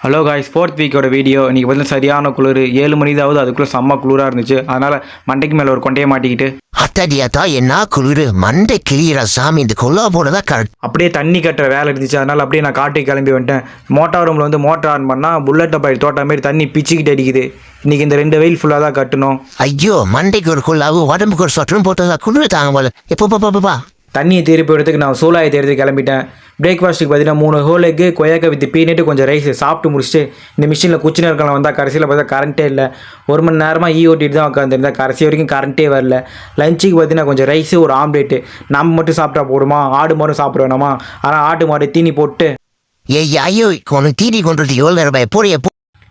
Hello guys, fourth வீக்கோட video. இன்றைக்கி பார்த்தீங்கன்னா சரியான குளிர். 7 மணிதாவது அதுக்குள்ளே செம்ம குளிராக இருந்துச்சு. அதனால் மண்டைக்கு மேலே ஒரு கொண்டையை மாட்டிக்கிட்டு அத்தடியாத்தா என்ன குளிர் மண்டை கிளியிற சாமி. இந்த கொல்லா போனதான் கரெக்ட். அப்படியே தண்ணி கட்டுற வேலை இருந்துச்சு. அதனால் அப்படியே நான் காட்டுக்கு கிளம்பி வந்துட்டேன். மோட்டார் ரூமில் வந்து மோட்டார் ஆன் பண்ணால் புல்லட்டை பாய் தோட்ட மாதிரி தண்ணி பிச்சுக்கிட்டு அடிக்குது. இன்றைக்கி இந்த 2 வெயில் ஃபுல்லாக தான் கட்டணும். ஐயோ, மண்டைக்கு ஒரு கொள்ளாவும் உடம்புக்கு ஒரு சொட்டரும் போட்டதா குளிர் தாங்க போல. எப்போ தண்ணியை திருப்பி எடுத்துக்கு நான் சூளாயை தேர்த்து கிளம்பிட்டேன். பிரேக்ஃபாஸ்ட்டுக்கு பார்த்தீங்கன்னா 3 ஹோல் எக்கு, கொய்யாக்கா வித்து பீனட்டு, கொஞ்சம் ரைஸ் சாப்பிட்டு முடிச்சுட்டு இந்த மிஷினில் குச்சின இருக்கலாம் வந்தால் கடைசியில் பார்த்தா கரண்ட்டே இல்லை. 1 மணி நேரமாக ஓட்டிட்டு தான் உட்காந்துருந்தேன். கடைசி வரைக்கும் கரண்ட்டே வரல. லஞ்சுக்கு பார்த்தீங்கன்னா கொஞ்சம் ரைஸு, ஒரு ஆம்லேட்டு. நம்ம மட்டும் சாப்பிட்டா போடுமா, ஆடு மாடும் சாப்பிட வேணாமா? ஆனால் ஆட்டு மாடு தீனி போட்டு ஐயோ உனக்கு தீனி கொண்டு எவ்வளோ நேரம் போறிய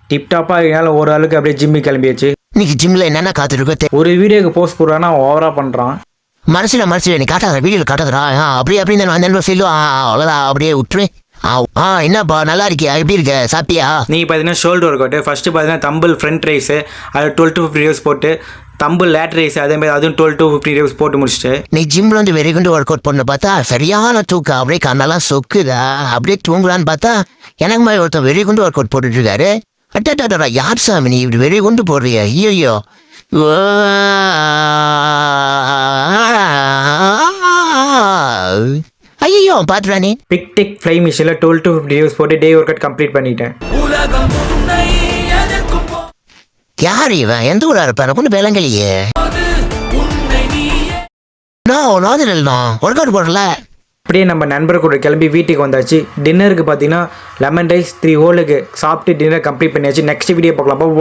டிப்டாப்பாக என்னால் ஒரு ஆளுக்கு அப்படியே ஜிம்மி கிளம்பியாச்சு. இன்னைக்கு ஜிம்மில் என்னென்ன காத்துருக்கோ. ஒரு வீடியோக்கு போஸ்ட் போடுறான்னா ஓவராக பண்ணுறான். மனசில் நீ காட்டாத வீடியோவில் காட்டாதரா. அப்படி நான் சொல்லுவா அவ்வளோதான், அப்படியே விட்டுருவேன். என்னப்பா நல்லா இருக்கியா, எப்படி இருக்க, சாப்பிட்டியா? நீ பார்த்தீங்கன்னா ஷோல்டர் ஒர்க் அவுட்டு. ஃபஸ்ட்டு பார்த்தீங்கன்னா தம்பிள் ஃப்ரண்ட் ரைஸு, அது 12 to 50 ரேவ்ஸ் போட்டு, தம்பிள் லேட் ரைஸ் அதேமாதிரி அதுவும் 12 to 50 ரேவ்ஸ் போட்டு முடிச்சுட்டு நீ ஜிம்ல வந்து வெறி கொண்டு ஒர்க் அவுட் பண்ண பார்த்தா சரியான தூக்கம். அப்படியே கண்ணெல்லாம் சொக்குதா, அப்படியே தூங்கலான்னு பார்த்தா எனக்கு மாதிரி ஒருத்தர் வெறி கொண்டு ஒர்க் அவுட் போட்டுட்டு இருக்காரு. அட்டா யார் சாமி நீ இப்படி வெறி கொண்டு போடுறிய? ஐயோ ஐயோ பாத்துடா நீ. பிக்டிக் ஃப்ளை மிஷினில் 12 to 50 ரேவ்ஸ் போட்டு டே ஒர்க் அவுட் கம்ப்ளீட் பண்ணிட்டேன். யார் இவன், எந்த ஊரா இருப்பாரு, ஒன்றும் விலங்கலையே. ஒர்க் அவுட் போடல. அப்படியே நம்ம நண்பர் கூட கிளம்பி வீட்டுக்கு வந்தாச்சு. டின்னருக்கு பார்த்தீங்கன்னா லெமன் ரைஸ் 3 ஹோலுக்கு சாப்பிட்டு டின்னர் கம்ப்ளீட் பண்ணியாச்சு. நெக்ஸ்ட் வீடியோ பார்க்கலாம். பாய்.